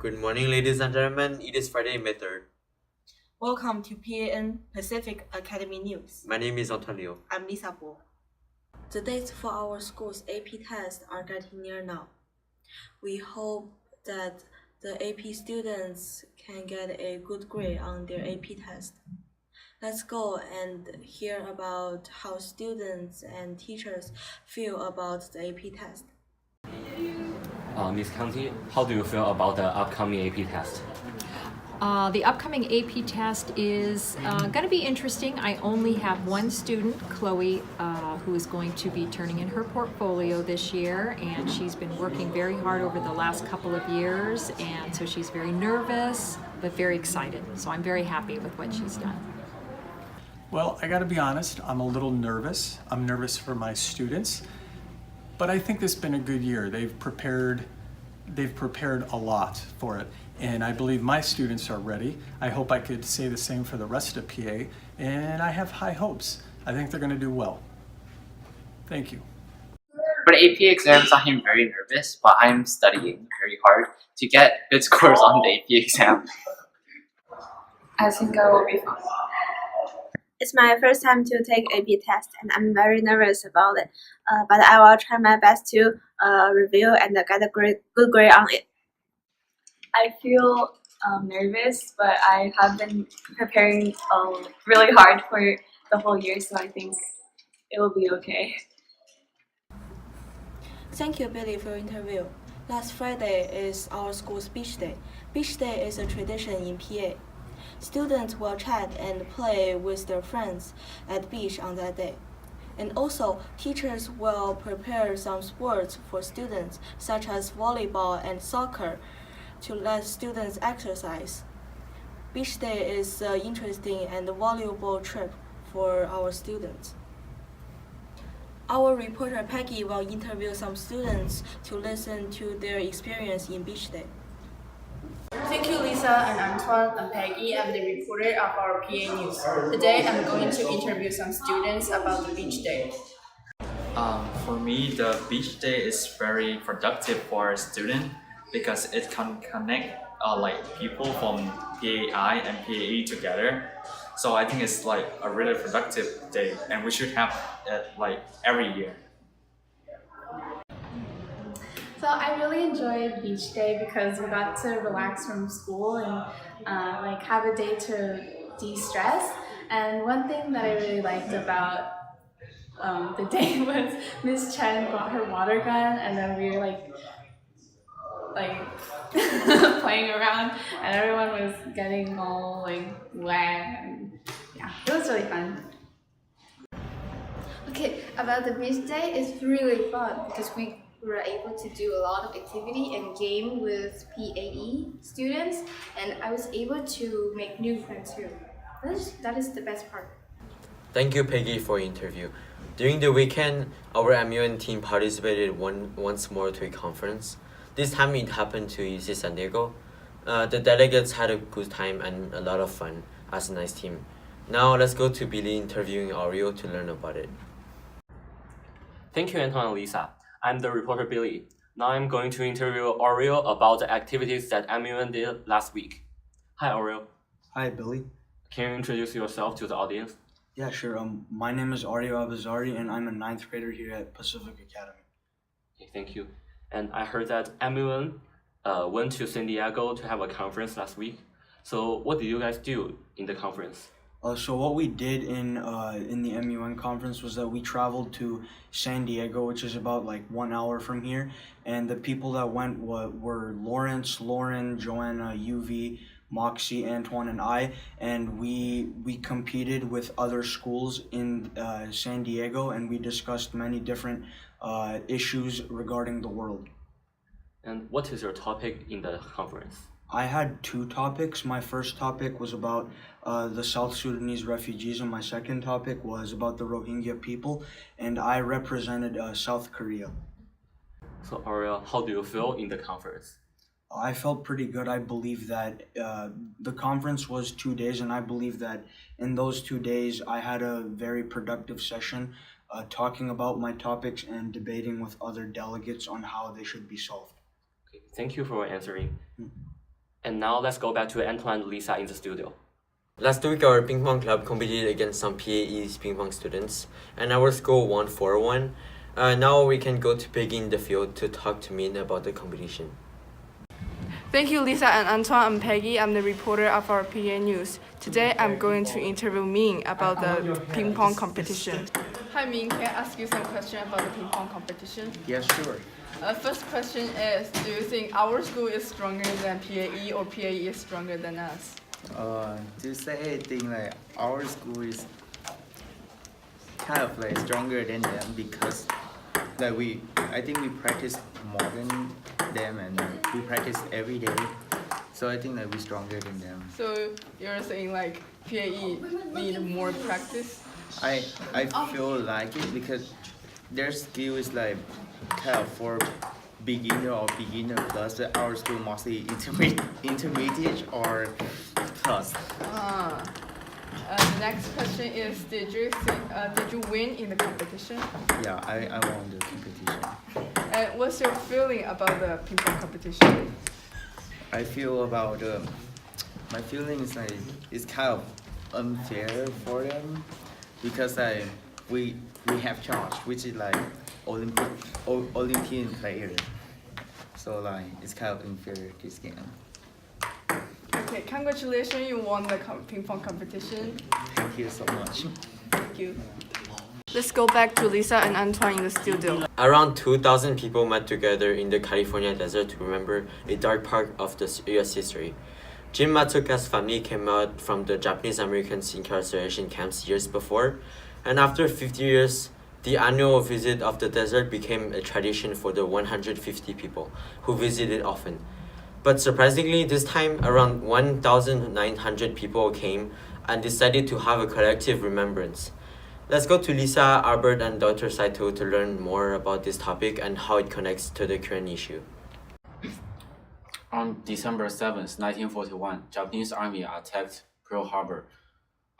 Good morning, ladies and gentlemen. It is Friday, May 3rd. Welcome to PAN Pacific Academy News. My name is Antonio. I'm Lisa Bo. The dates for our school's AP tests are getting near now. We hope that the AP students can get a good grade on their AP test. Let's go and hear about how students and teachers feel about the AP test. Ms. County, how do you feel about the upcoming AP test? The upcoming AP test is going to be interesting. I only have one student, Chloe, who is going to be turning in her portfolio this year, and she's been working very hard over the last couple of years, and so she's very nervous but very excited. So I'm very happy with what she's done. Well, I gotta be honest, I'm a little nervous. I'm nervous for my students, but I think this has been a good year. They've prepared a lot for it, and I believe my students are ready. I hope I could say the same for the rest of PA, and I have high hopes. I think they're gonna do well. Thank you. For the AP exams, I am very nervous, but I'm studying very hard to get good scores on the AP exam. I think I will be fine. It's my first time to take AP test, and I'm very nervous about it. But I will try my best to review and get a good grade on it. I feel nervous, but I have been preparing really hard for the whole year, so I think it will be okay. Thank you, Billy, for your interview. Last Friday is our school's beach day. Beach day is a tradition in PA. Students will chat and play with their friends at the beach on that day. And also, teachers will prepare some sports for students, such as volleyball and soccer, to let students exercise. Beach day is an interesting and valuable trip for our students. Our reporter Peggy will interview some students to listen to their experience in beach day. Thank you, Lisa and Antoine. I'm Peggy. I'm the reporter of our PA News. Today, I'm going to interview some students about the beach day. For me, the beach day is very productive for a student because it can connect people from PAI and PAE together. So I think it's like a really productive day, and we should have it like every year. So I really enjoyed beach day because we got to relax from school and have a day to de-stress. And one thing that I really liked about the day was Miss Chen brought her water gun, and then we were playing around, and everyone was getting all wet. And, yeah, it was really fun. Okay, about the beach day, it's really fun because we were able to do a lot of activity and game with PAE students, and I was able to make new friends too. That is the best part. Thank you, Peggy, for your interview. During the weekend, our MUN team participated once more to a conference. This time it happened to UC San Diego. The delegates had a good time and a lot of fun as a nice team. Now let's go to Billy interviewing Oreo to learn about it. Thank you, Anton and Lisa. I'm the reporter Billy. Now I'm going to interview Oreo about the activities that MUN did last week. Hi, Oreo. Hi, Billy. Can you introduce yourself to the audience? Yeah, sure. My name is Oreo Abazari, and I'm a 9th grader here at Pacific Academy. Okay, thank you. And I heard that MUN went to San Diego to have a conference last week. So what did you guys do in the conference? So what we did in the MUN conference was that we traveled to San Diego, which is about 1 hour from here, and the people that went were Lawrence, Lauren, Joanna, UV, Moxie, Antoine, and I, and we competed with other schools in San Diego, and we discussed many different issues regarding the world. And what is your topic in the conference? I had 2 topics. My first topic was about the South Sudanese refugees, and my second topic was about the Rohingya people, and I represented South Korea. So, Ariel, how do you feel in the conference? I felt pretty good. I believe that the conference was 2 days, and I believe that in those 2 days I had a very productive session talking about my topics and debating with other delegates on how they should be solved. Okay, thank you for answering. And now let's go back to Antoine and Lisa in the studio. Last week, our ping pong club competed against some PAE's ping pong students, and our school won 4-1. Now we can go to Peggy in the field to talk to Min about the competition. Thank you, Lisa and Antoine. I'm Peggy. I'm the reporter of our PA News. Today, I'm going to interview Ming about the ping pong competition. Hi, Ming. Can I ask you some questions about the ping pong competition? Yeah, sure. First question is, do you think our school is stronger than PAE or PAE is stronger than us? To say, I think like our school is kind of like stronger than them because like I think we practice more than them and we practice every day. So I think that we're stronger than them. So you're saying like PAE need more practice? I feel like it because their skill is like kind of for beginner or beginner plus. Our school mostly intermediate or plus. The next question is, did you win in the competition? Yeah, I won the competition. And what's your feeling about the ping pong competition? I feel about my feeling is like it's kind of unfair for them because we have charge, which is like Olympian player. So like it's kind of unfair this game. Okay, congratulations, you won the ping pong competition. Thank you so much. Thank you. Let's go back to Lisa and Antoine in the studio. Around 2,000 people met together in the California desert to remember a dark part of the US history. Jin Matsuka's family came out from the Japanese Americans incarceration camps years before, and after 50 years, the annual visit of the desert became a tradition for the 150 people who visited often. But surprisingly, this time around 1,900 people came and decided to have a collective remembrance. Let's go to Lisa, Albert, and Dr. Saito to learn more about this topic and how it connects to the current issue. On December 7, 1941, Japanese army attacked Pearl Harbor.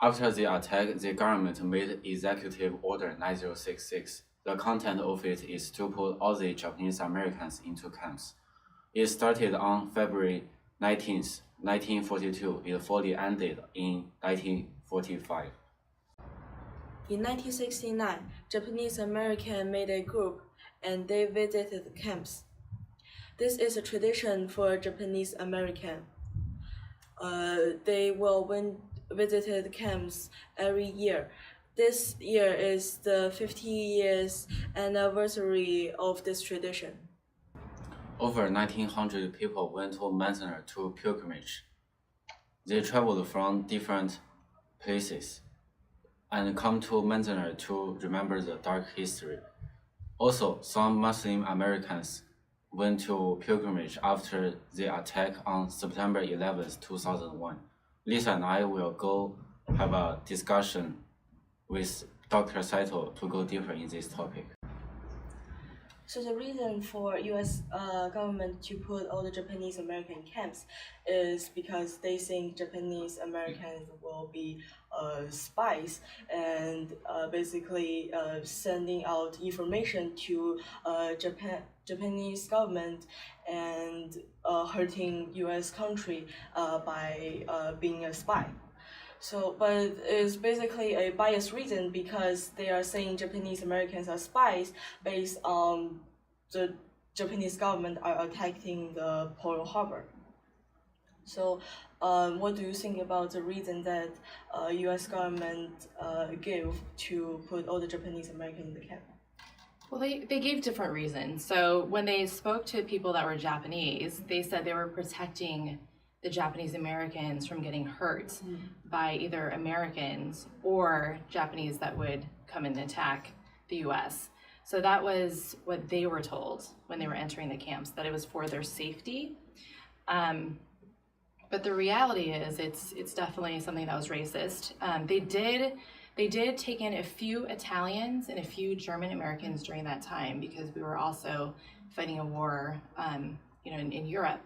After the attack, the government made Executive Order 9066. The content of it is to put all the Japanese Americans into camps. It started on February 19, 1942. It fully ended in 1945. In 1969, Japanese Americans made a group and they visited the camps. This is a tradition for Japanese American. They will visit camps every year. This year is the 50 years anniversary of this tradition. Over 1,900 people went to Manzanar to pilgrimage. They traveled from different places and come to Manzanar to remember the dark history. Also, some Muslim Americans went to pilgrimage after the attack on September 11, 2001. Lisa and I will go have a discussion with Dr. Saito to go deeper in this topic. So the reason for U.S. Government to put all the Japanese American camps is because they think Japanese Americans will be spies and basically sending out information to Japanese government and hurting U.S. country by being a spy. So, but it's basically a biased reason because they are saying Japanese Americans are spies based on the Japanese government are attacking the Pearl Harbor. So, what do you think about the reason that U.S. government gave to put all the Japanese Americans in the camp? Well, they gave different reasons. So when they spoke to people that were Japanese, they said they were protecting the Japanese Americans from getting hurt by either Americans or Japanese that would come and attack the U.S. So that was what they were told when they were entering the camps, that it was for their safety. But the reality is it's definitely something that was racist. They did take in a few Italians and a few German Americans during that time because we were also fighting a war in Europe.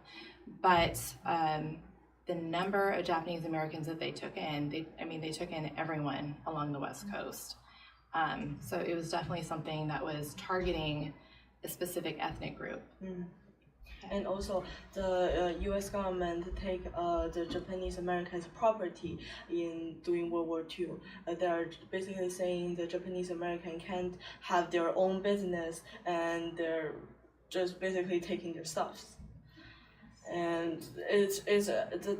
But the number of Japanese Americans that they took in, they took in everyone along the West Coast. So it was definitely something that was targeting a specific ethnic group. And also, the U.S. government take the Japanese Americans' property in during World War II. They are basically saying the Japanese American can't have their own business, and they're just basically taking their stuffs. And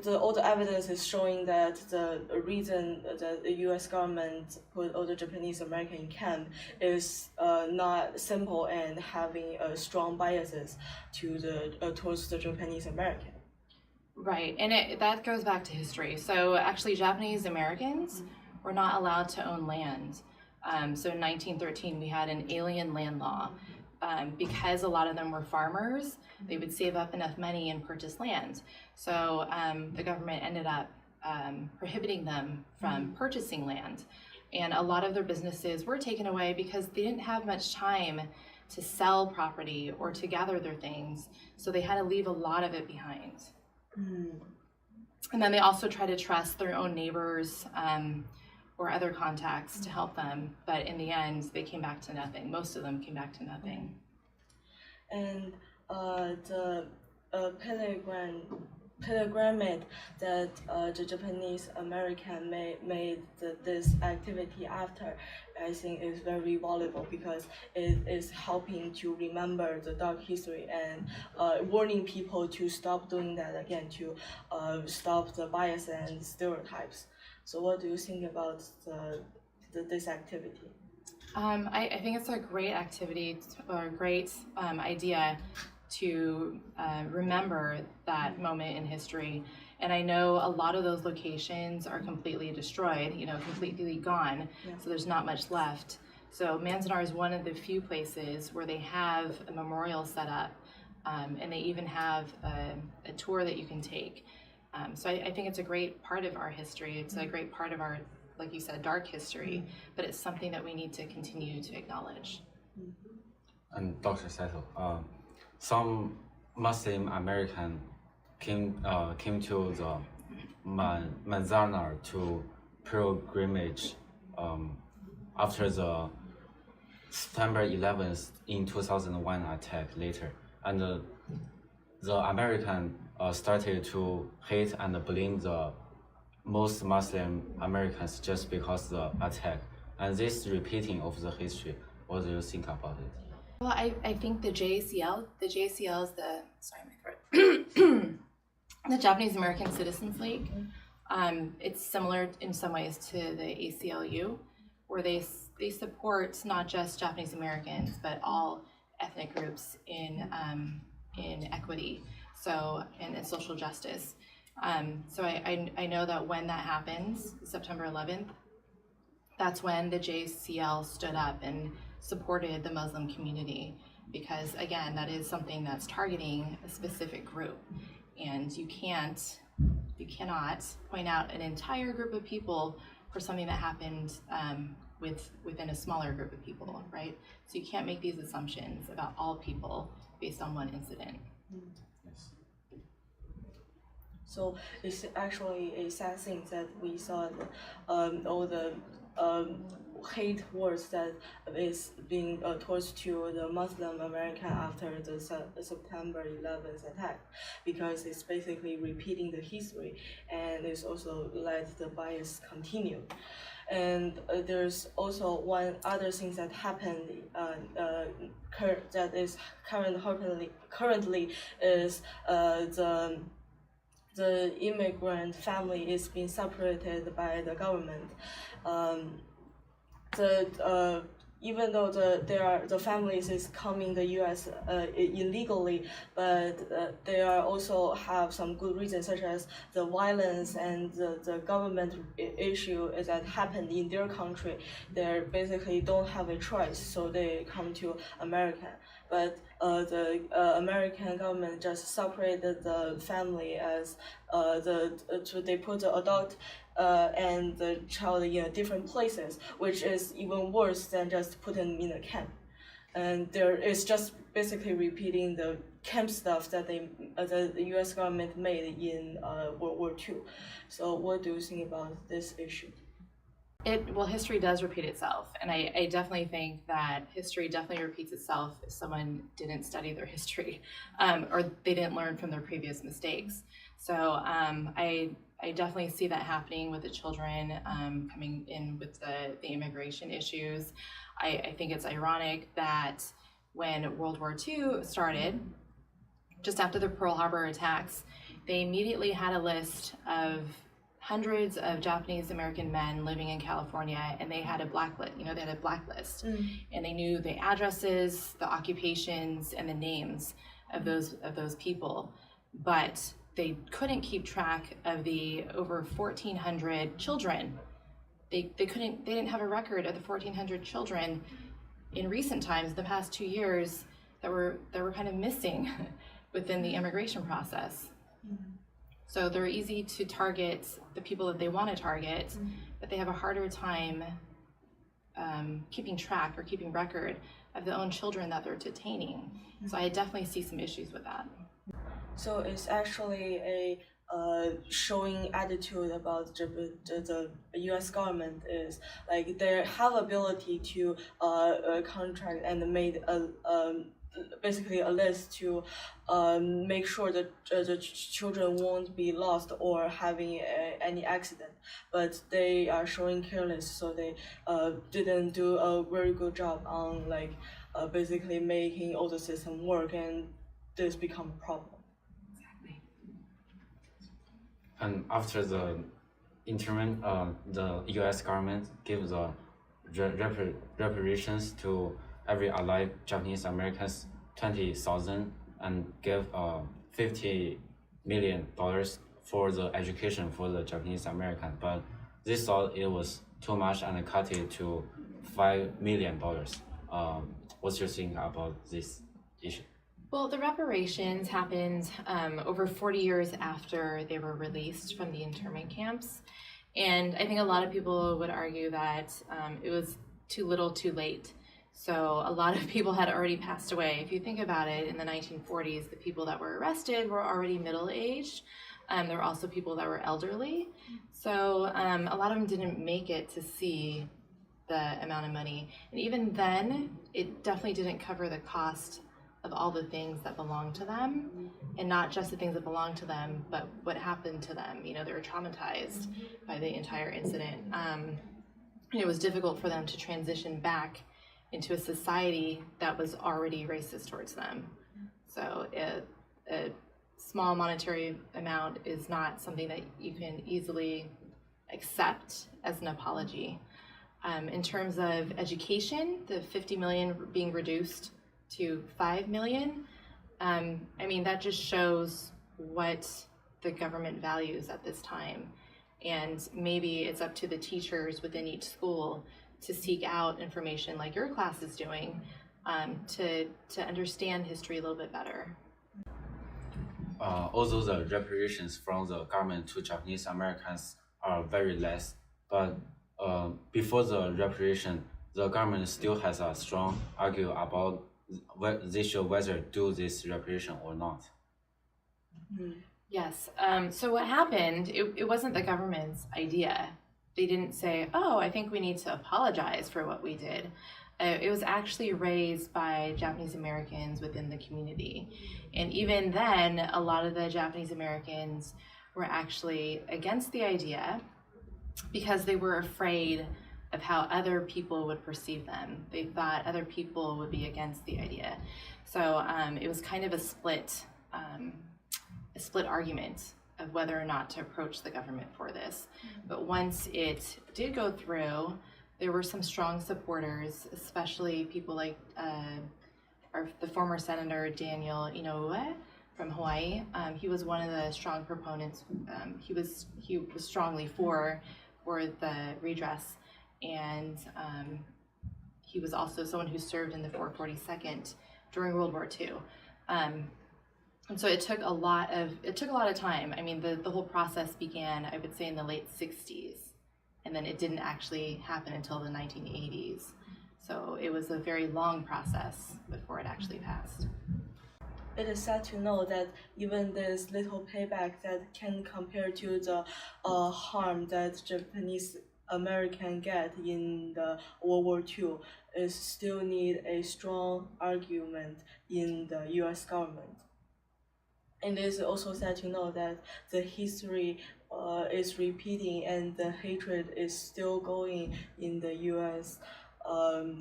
all the evidence is showing that the reason that the U.S. government put all the Japanese American in camp is not simple and having strong biases to towards the Japanese American. Right, and that goes back to history. So actually, Japanese Americans were not allowed to own land. So in 1913, we had an alien land law. Because a lot of them were farmers, they would save up enough money and purchase land. So the government ended up prohibiting them from purchasing land. And a lot of their businesses were taken away because they didn't have much time to sell property or to gather their things. So they had to leave a lot of it behind. And then they also try to trust their own neighbors or other contacts to help them, but in the end, they came back to nothing. Most of them came back to nothing. And the pilgrimage that the Japanese American made this activity after, I think is very valuable because it is helping to remember the dark history and warning people to stop doing that again, to stop the bias and stereotypes. So what do you think about this activity? I think it's a great activity or a great idea to remember that moment in history. And I know a lot of those locations are completely destroyed, completely gone. Yeah. So there's not much left. So Manzanar is one of the few places where they have a memorial set up, and they even have a tour that you can take. So I think it's a great part of our history. It's a great part of our, like you said, dark history, but it's something that we need to continue to acknowledge. And Dr. Sato, some Muslim American came to the Manzanar to pilgrimage after the September 11th in 2001 attack later, and the American started to hate and blame the most Muslim Americans just because the attack. And this repeating of the history, what do you think about it? Well, I think the JACL is the Japanese American Citizens League. It's similar in some ways to the ACLU, where they support not just Japanese Americans, but all ethnic groups in equity. So, and social justice. So I know that when that happens, September 11th, that's when the JCL stood up and supported the Muslim community, because again, that is something that's targeting a specific group. And you cannot point out an entire group of people for something that happened within a smaller group of people, right? So you can't make these assumptions about all people based on one incident. So it's actually a sad thing that we saw all the hate words that is being towards to the Muslim American after the September 11th attack, because it's basically repeating the history, and it's also let the bias continue. And there's also one other thing that happened that is currently is the immigrant family is being separated by the government. Even though the families is coming the U.S. Illegally, but they are also have some good reasons, such as the violence and the government issue that happened in their country. They basically don't have a choice, so they come to America. But the American government just separated the family as they put the adult and the child in different places, which is even worse than just putting them in a camp. And there is just basically repeating the camp stuff that the U.S. government made in World War II. So what do you think about this issue? Well, history does repeat itself, and I definitely think that history definitely repeats itself if someone didn't study their history, or they didn't learn from their previous mistakes. So I definitely see that happening with the children coming in with the immigration issues. I think it's ironic that when World War II started, just after the Pearl Harbor attacks, they immediately had a list of hundreds of Japanese American men living in California, and they had a blacklist. They had a blacklist, and they knew the addresses, the occupations, and the names of those people, but they couldn't keep track of the over 1,400 children. They didn't have a record of the 1,400 children in recent times, the past 2 years, that were kind of missing within the immigration process. So they're easy to target the people that they want to target, but they have a harder time keeping track or keeping record of their own children that they're detaining. So I definitely see some issues with that. So it's actually a showing attitude about the U.S. government is like they have ability to contract and made basically a list to make sure that the children won't be lost or having any accident, but they are showing careless, so they didn't do a very good job on basically making all the system work, and this become a problem. And after the interment, the U.S. government gives the reparations to every alive Japanese Americans, 20,000, and give $50 million for the education for the Japanese American. But they thought it was too much and cut it to $5 million. What's your thinking about this issue? Well, the reparations happened over 40 years after they were released from the internment camps. And I think a lot of people would argue that it was too little too late. So a lot of people had already passed away. If you think about it, in the 1940s, the people that were arrested were already middle-aged. There were also people that were elderly. So a lot of them didn't make it to see the amount of money. And even then, it definitely didn't cover the cost of all the things that belong to them, and not just the things that belong to them, but what happened to them. They were traumatized by the entire incident. It was difficult for them to transition back into a society that was already racist towards them. So a small monetary amount is not something that you can easily accept as an apology. In terms of education, the $50 million being reduced to $5 million, that just shows what the government values at this time. And maybe it's up to the teachers within each school to seek out information like your class is doing to understand history a little bit better. Although the reparations from the government to Japanese Americans are very less, but before the reparation, the government still has a strong argument about they should whether do this reparation or not. Yes. So what happened, it wasn't the government's idea. They didn't say, oh, I think we need to apologize for what we did. It was actually raised by Japanese Americans within the community. And even then, a lot of the Japanese Americans were actually against the idea because they were afraid of how other people would perceive them. They thought other people would be against the idea. So it was kind of a split argument of whether or not to approach the government for this. But once it did go through, there were some strong supporters, especially people like the former Senator Daniel Inouye from Hawaii. He was one of the strong proponents. He was strongly for the redress, and he was also someone who served in the 442nd during World War II. And so it took a lot of time. The whole process began, I would say, in the late 60s, and then it didn't actually happen until the 1980s. So it was a very long process before it actually passed. It is sad to know that even this little payback that can compare to the harm that Japanese American get in the World War II is still need a strong argument in the U.S. government. And it is also sad to know that the history is repeating and the hatred is still going in the U.S.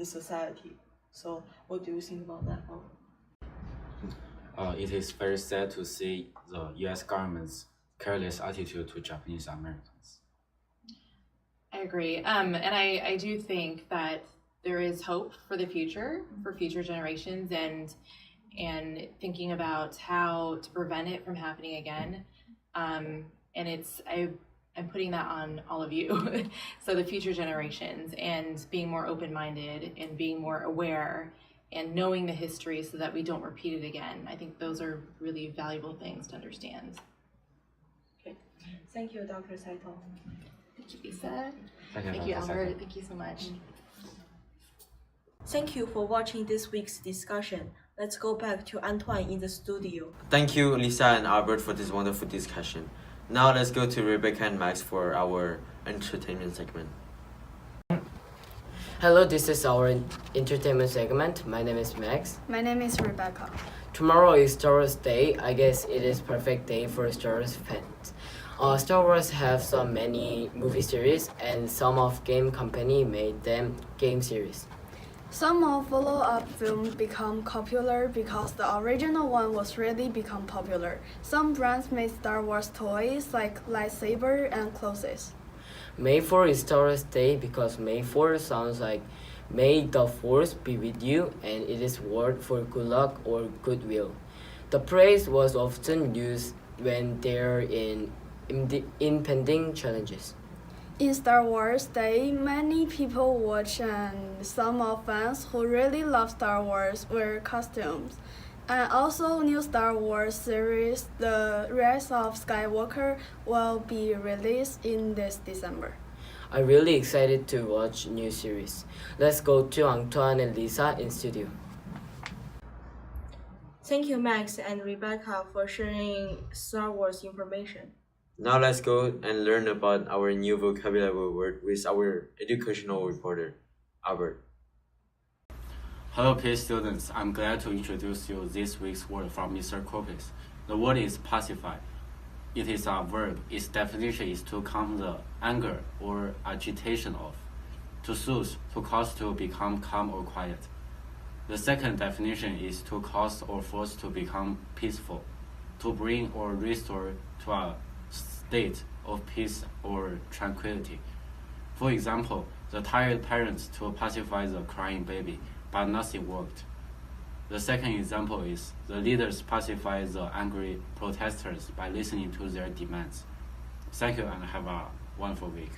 Society. So what do you think about that? It is very sad to see the U.S. government's careless attitude to Japanese Americans. I agree. And I do think that there is hope for the future, for future generations, and thinking about how to prevent it from happening again. And I'm putting that on all of you. So the future generations, and being more open-minded and being more aware and knowing the history so that we don't repeat it again. I think those are really valuable things to understand. Okay. Thank you, Dr. Saito. Thank you, Lisa. Thank you, Albert. Thank you so much. Thank you for watching this week's discussion. Let's go back to Antoine in the studio. Thank you, Lisa and Albert, for this wonderful discussion. Now let's go to Rebecca and Max for our entertainment segment. Hello, this is our entertainment segment. My name is Max. My name is Rebecca. Tomorrow is Star Wars Day. I guess it is perfect day for Star Wars fans. Star Wars have so many movie series, and some of game company made them game series. Some of follow-up films become popular because the original one was really become popular. Some brands made Star Wars toys like lightsaber and clothes. May 4 is Star Wars Day because May 4 sounds like May the Force be with you, and it is word for good luck or goodwill. The phrase was often used when they're in impending challenges. In Star Wars Day, many people watch, and some of fans who really love Star Wars wear costumes. And also, new Star Wars series, The Rise of Skywalker, will be released in this December. I'm really excited to watch new series. Let's go to Antoine and Lisa in studio. Thank you, Max and Rebecca, for sharing Star Wars information. Now let's go and learn about our new vocabulary word with our educational reporter, Albert. Hello, PA students. I'm glad to introduce you this week's word from Mr. Corpus. The word is pacify. It is a verb. Its definition is to calm the anger or agitation of, to soothe, to cause to become calm or quiet. The second definition is to cause or force to become peaceful, to bring or restore to a state of peace or tranquility. For example, the tired parents to pacify the crying baby, but nothing worked. The second example is the leaders pacify the angry protesters by listening to their demands. Thank you and have a wonderful week.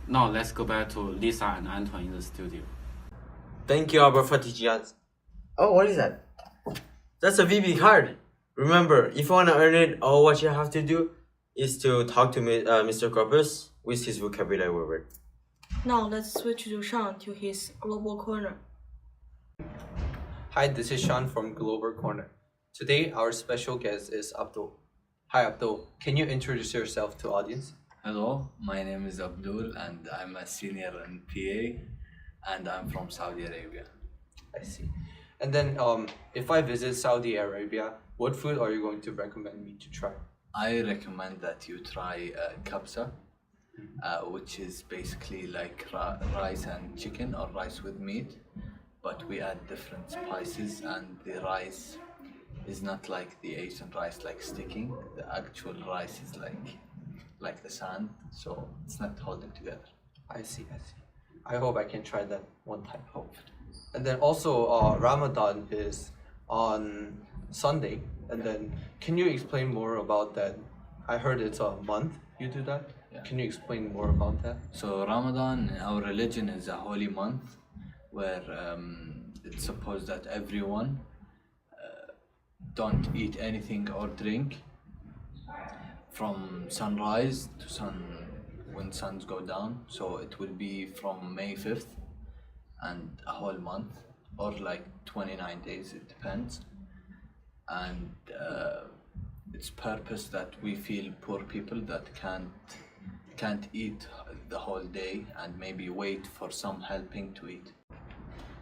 Now let's go back to Lisa and Antoine in the studio. Thank you, Albert, for teaching us. Oh, what is that? That's a VB card. Remember, if you want to earn it, all what you have to do is to talk to Mr. Corpus with his vocabulary word. Now let's switch to Sean to his Global Corner. Hi, this is Sean from Global Corner. Today, our special guest is Abdul. Hi, Abdul. Can you introduce yourself to audience? Hello, my name is Abdul and I'm a senior in PA and I'm from Saudi Arabia. I see. And then, if I visit Saudi Arabia, what food are you going to recommend me to try? I recommend that you try kabsa, which is basically like rice and chicken or rice with meat, but we add different spices and the rice is not like the Asian rice like sticking. The actual rice is like the sand, so it's not holding together. I see. I hope I can try that one time, hopefully. And then also, Ramadan is on Sunday. And then, can you explain more about that? I heard it's a month you do that. Yeah. Can you explain more about that? So Ramadan in our religion is a holy month where it's supposed that everyone don't eat anything or drink from sunrise to when suns go down. So it will be from May 5th and a whole month, or like 29 days, it depends. And its purpose that we feel poor people that can't eat the whole day and maybe wait for some helping to eat.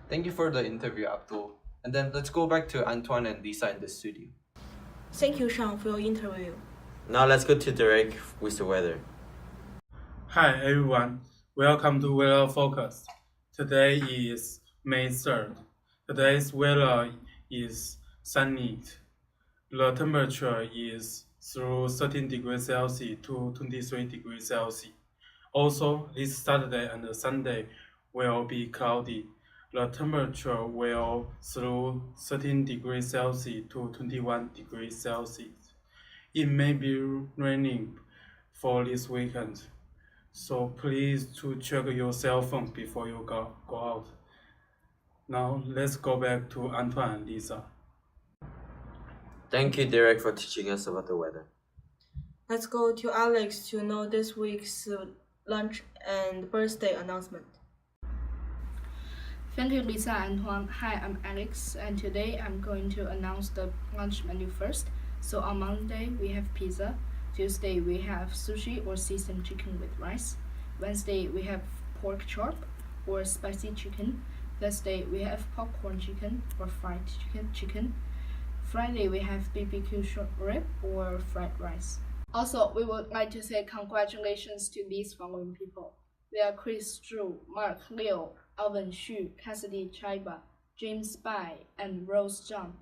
Thank you for the interview, Abdul. And then let's go back to Antoine and Lisa in the studio. Thank you, Sean, for your interview. Now let's go to Derek with the weather. Hi everyone, welcome to Weather Focus. Today is May 3rd. Today's weather is sunny. The temperature is through 13 degrees Celsius to 23 degrees Celsius. Also, this Saturday and Sunday will be cloudy. The temperature will through 13 degrees Celsius to 21 degrees Celsius. It may be raining for this weekend, so please to check your cell phone before you go out. Now let's go back to Antoine and Lisa. Thank you, Derek, for teaching us about the weather. Let's go to Alex to know this week's lunch and birthday announcement. Thank you, Lisa and Antoine. Hi, I'm Alex, and today I'm going to announce the lunch menu first. So on Monday, we have pizza. Tuesday, we have sushi or seasoned chicken with rice. Wednesday, we have pork chop or spicy chicken. Thursday, we have popcorn chicken or fried chicken. Friday, we have BBQ short rib or fried rice. Also, we would like to say congratulations to these following people. They are Chris Zhu, Mark Liu, Alvin Xu, Cassidy Chaiba, James Bai, and Rose Zhang.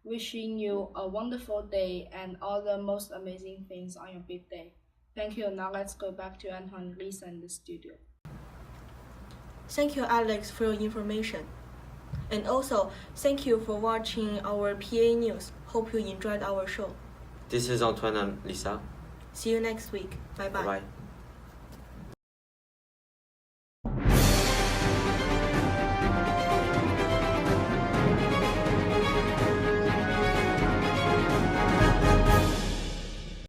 Wishing you a wonderful day and all the most amazing things on your big day. Thank you. Now let's go back to Antoine and Lisa in the studio. Thank you, Alex, for your information. And also, thank you for watching our PA News. Hope you enjoyed our show. This is Antoine and Lisa. See you next week. Bye-bye. Bye-bye.